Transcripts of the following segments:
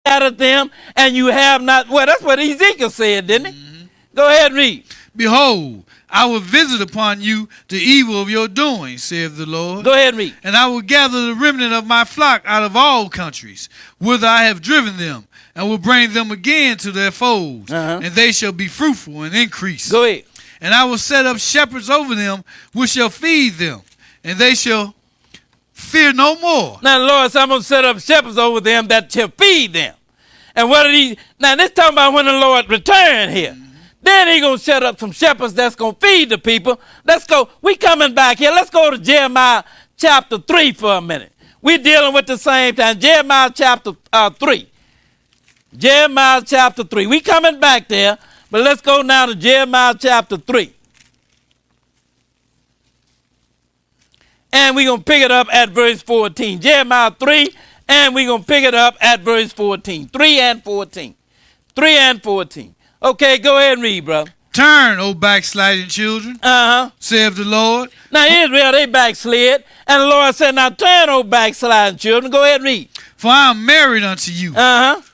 scattered them, and you have not. Well, that's what Ezekiel said, didn't he? Go ahead and read. Behold, I will visit upon you the evil of your doing, saith the Lord. Go ahead and read. And I will gather the remnant of my flock out of all countries, whither I have driven them, and will bring them again to their folds, and they shall be fruitful and increase. Go ahead. And I will set up shepherds over them, which shall feed them, and they shall fear no more. Now the Lord said, I'm going to set up shepherds over them that shall feed them. And what did he? Now this talking about when the Lord returned here. Then he going to set up some shepherds that's going to feed the people. Let's go. We coming back here. Let's go to Jeremiah chapter 3 for a minute. We're dealing with the same time. Jeremiah chapter 3. Jeremiah chapter 3. We coming back there. But let's go now to Jeremiah chapter 3. And we're going to pick it up at verse 14. Jeremiah 3, and we're going to pick it up at verse 14. 3 and 14. 3 and 14. Okay, go ahead and read, brother. Turn, O backsliding children, saith the Lord. Now Israel, they backslid. And the Lord said, now turn, O backsliding children. Go ahead and read. For I am married unto you. And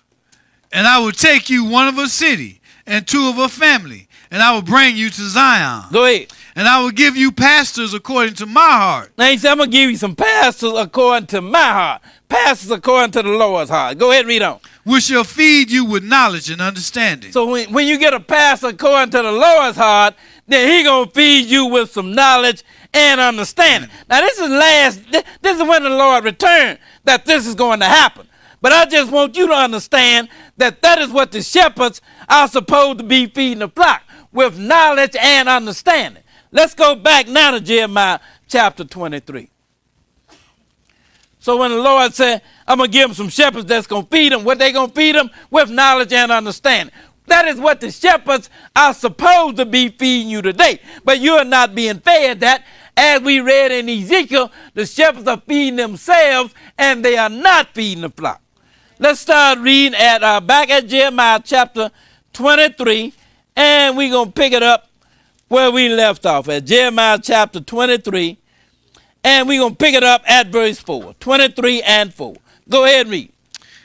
I will take you one of a city, and two of a family, and I will bring you to Zion. Go ahead. And I will give you pastors according to my heart. Now he said, I'm going to give you some pastors according to my heart. Pastors according to the Lord's heart. Go ahead and read on. Which shall feed you with knowledge and understanding. So when you get a pastor according to the Lord's heart, then he going to feed you with some knowledge and understanding. Now this is when the Lord returned that this is going to happen. But I just want you to understand that that is what the shepherds are supposed to be feeding the flock, with knowledge and understanding. Let's go back now to Jeremiah chapter 23. So when the Lord said, I'm going to give them some shepherds that's going to feed them, what they going to feed them? With knowledge and understanding. That is what the shepherds are supposed to be feeding you today. But you're not being fed that. As we read in Ezekiel, the shepherds are feeding themselves and they are not feeding the flock. Let's start reading back at Jeremiah chapter 23, and we're going to pick it up where we left off at Jeremiah chapter 23, and we're going to pick it up at verse 4, 23 and 4. Go ahead and read.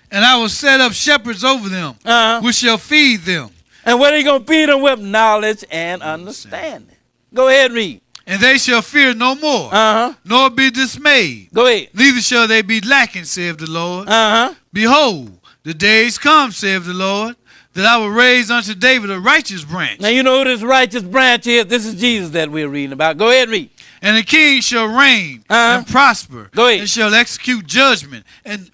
And I will set up shepherds over them, which shall feed them. And what are you going to feed them with? Knowledge and understanding. Go ahead and read. And they shall fear no more, nor be dismayed. Go ahead. Neither shall they be lacking, saith the Lord. Behold, the days come, saith the Lord, that I will raise unto David a righteous branch. Now you know who this righteous branch is. This is Jesus that we're reading about. Go ahead and read. And the king shall reign and prosper, Go ahead. and shall execute judgment and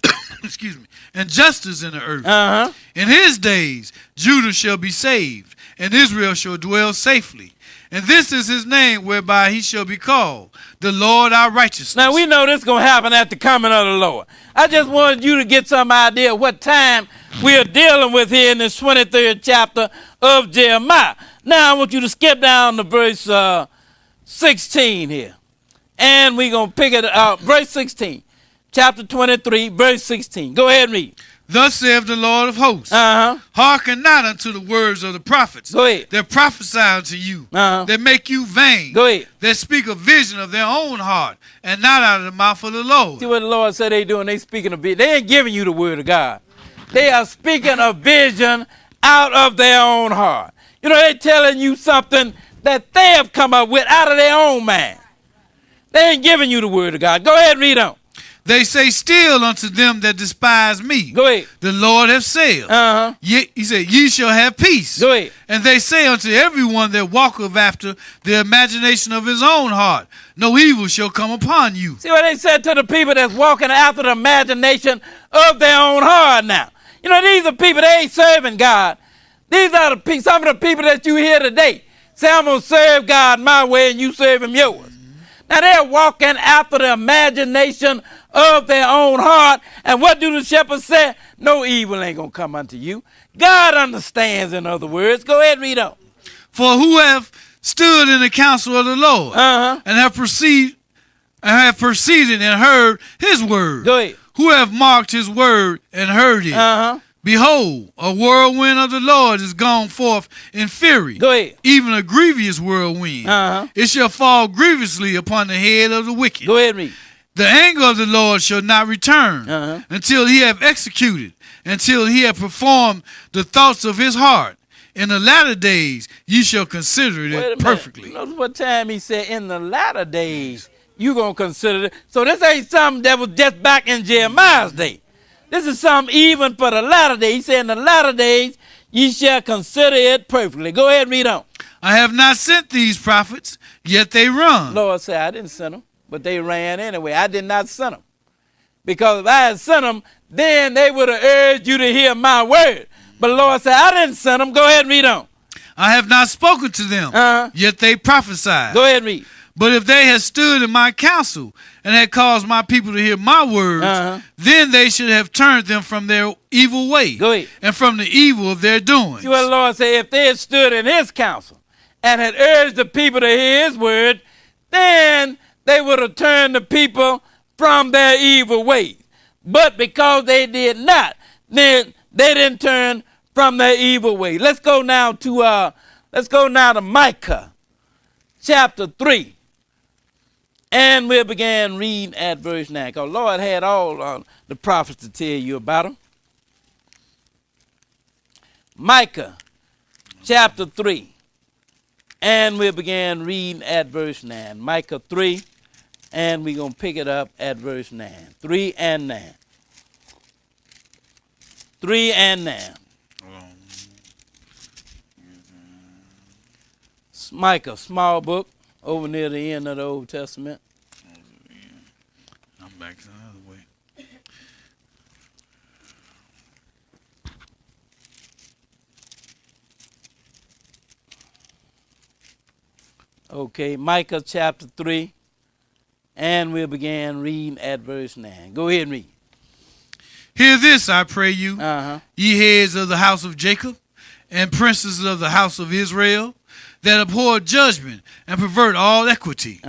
and justice in the earth. In his days Judah shall be saved, and Israel shall dwell safely. And this is his name whereby he shall be called, the Lord our righteousness. Now we know this is going to happen at the coming of the Lord. I just wanted you to get some idea of what time we are dealing with here in this 23rd chapter of Jeremiah. Now I want you to skip down to verse 16 here. And we're going to pick it up, verse 16. Chapter 23, verse 16. Go ahead and read. Thus saith the Lord of hosts, hearken not unto the words of the prophets that prophesy unto you, that make you vain, that speak a vision of their own heart, and not out of the mouth of the Lord. See what the Lord said they doing? They speaking a vision. They ain't giving you the word of God. They are speaking a vision out of their own heart. You know, they're telling you something that they have come up with out of their own mind. They ain't giving you the word of God. Go ahead and read on. They say still unto them that despise me. Go ahead. The Lord hath said. He said, ye shall have peace. Go ahead. And they say unto everyone that walketh after the imagination of his own heart, no evil shall come upon you. See what they said to the people that's walking after the imagination of their own heart now. You know, these are people that ain't serving God. These are some of the people that you hear today. Say, I'm going to serve God my way and you serve him yours. Now they're walking after the imagination of their own heart. And what do the shepherds say? No evil ain't going to come unto you. God understands, in other words. Go ahead and read on. For who have stood in the counsel of the Lord and have proceeded and heard his word. Go ahead. Who have marked his word and heard it. Behold, a whirlwind of the Lord is gone forth in fury. Go ahead. Even a grievous whirlwind. It shall fall grievously upon the head of the wicked. Go ahead and read. The anger of the Lord shall not return until he have executed, until he have performed the thoughts of his heart. In the latter days, ye shall consider it perfectly. Notice what time he said, in the latter days, you going to consider it. So this ain't something that was just back in Jeremiah's day. This is something even for the latter days. He said, in the latter days, ye shall consider it perfectly. Go ahead and read on. I have not sent these prophets, yet they run. Lord said, I didn't send them, but they ran anyway. I did not send them. Because if I had sent them, then they would have urged you to hear my word. But the Lord said, I didn't send them. Go ahead and read on. I have not spoken to them, yet they prophesied. Go ahead and read. But if they had stood in my counsel and had caused my people to hear my words, then they should have turned them from their evil way. Go ahead. And from the evil of their doings. See what the Lord said, if they had stood in his counsel and had urged the people to hear his word, then they would have turned the people from their evil ways. But because they did not, then they didn't turn from their evil ways. Let's go now to Micah chapter 3. And we'll begin reading at verse 9. Because Lord had all the prophets to tell you about them. Micah chapter 3. And we'll begin reading at verse 9. Micah 3. And we're going to pick it up at verse 9. 3 and 9. 3 and 9. Micah, small book, over near the end of the Old Testament. I'm back the other way. Okay, Micah chapter 3. And we'll begin reading at verse 9. Go ahead and read. Hear this, I pray you, ye heads of the house of Jacob, and princes of the house of Israel, that abhor judgment and pervert all equity.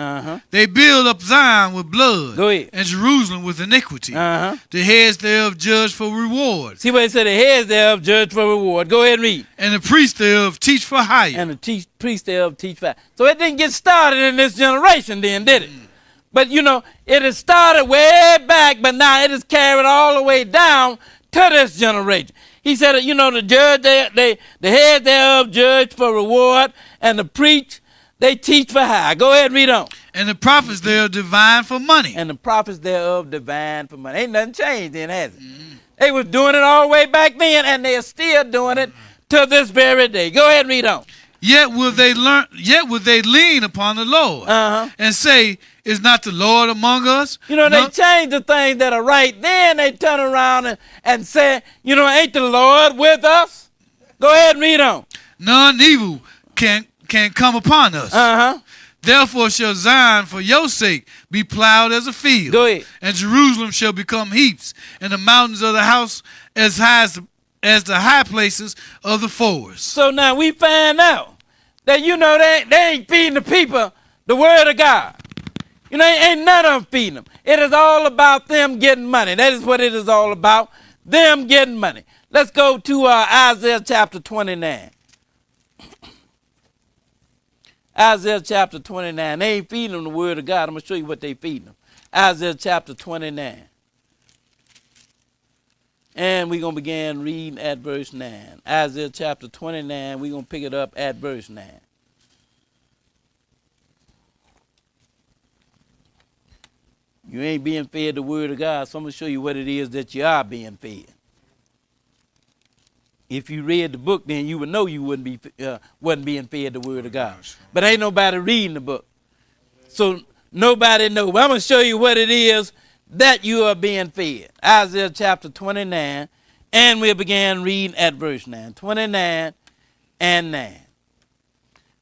They build up Zion with blood, and Jerusalem with iniquity. The heads thereof judge for reward. See what it said, the heads thereof judge for reward. Go ahead and read. And the priests thereof teach for hire. And the priests thereof teach for hire. So it didn't get started in this generation then, did it? But, you know, it has started way back, but now it is carried all the way down to this generation. He said, you know, the judge, the head thereof judge for reward, and the preach, they teach for hire. Go ahead and read on. And the prophets thereof divine for money. And the prophets thereof divine for money. Ain't nothing changed then, has it? They was doing it all the way back then, and they are still doing it to this very day. Go ahead and read on. Yet will they lean upon the Lord and say, is not the Lord among us? You know, they change the things that are right. Then they turn around and say, you know, ain't the Lord with us? Go ahead and read on. None evil can come upon us. Therefore shall Zion for your sake be plowed as a field. Go ahead. And Jerusalem shall become heaps, and the mountains of the house as high as the high places of the forest. So now we find out that, you know, they ain't feeding the people the word of God. You know, ain't none of them feeding them. It is all about them getting money. That is what it is all about, them getting money. Let's go to Isaiah chapter 29. Isaiah chapter 29. They ain't feeding them the word of God. I'm going to show you what they feeding them. Isaiah chapter 29. And we're going to begin reading at verse 9. Isaiah chapter 29, we're going to pick it up at verse 9. You ain't being fed the word of God, so I'm going to show you what it is that you are being fed. If you read the book, then you would know you wasn't being fed the word of God. But ain't nobody reading the book. So nobody knows. But I'm going to show you what it is that you are being fed. Isaiah chapter 29, and we'll begin reading at verse 9. 29 and 9.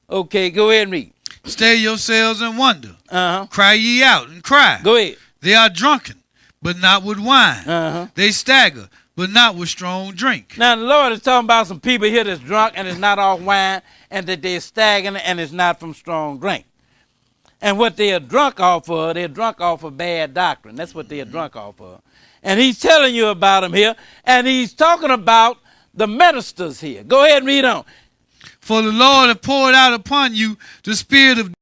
Okay, go ahead and read. Stay yourselves and wonder. Cry ye out and cry. Go ahead. They are drunken, but not with wine. They stagger, but not with strong drink. Now, the Lord is talking about some people here that's drunk and it's not off wine, and that they're staggering and it's not from strong drink. And what they are drunk off of, they're drunk off of bad doctrine. That's what they are drunk off of. And he's telling you about them here, and he's talking about the ministers here. Go ahead and read on. For the Lord hath poured out upon you the spirit of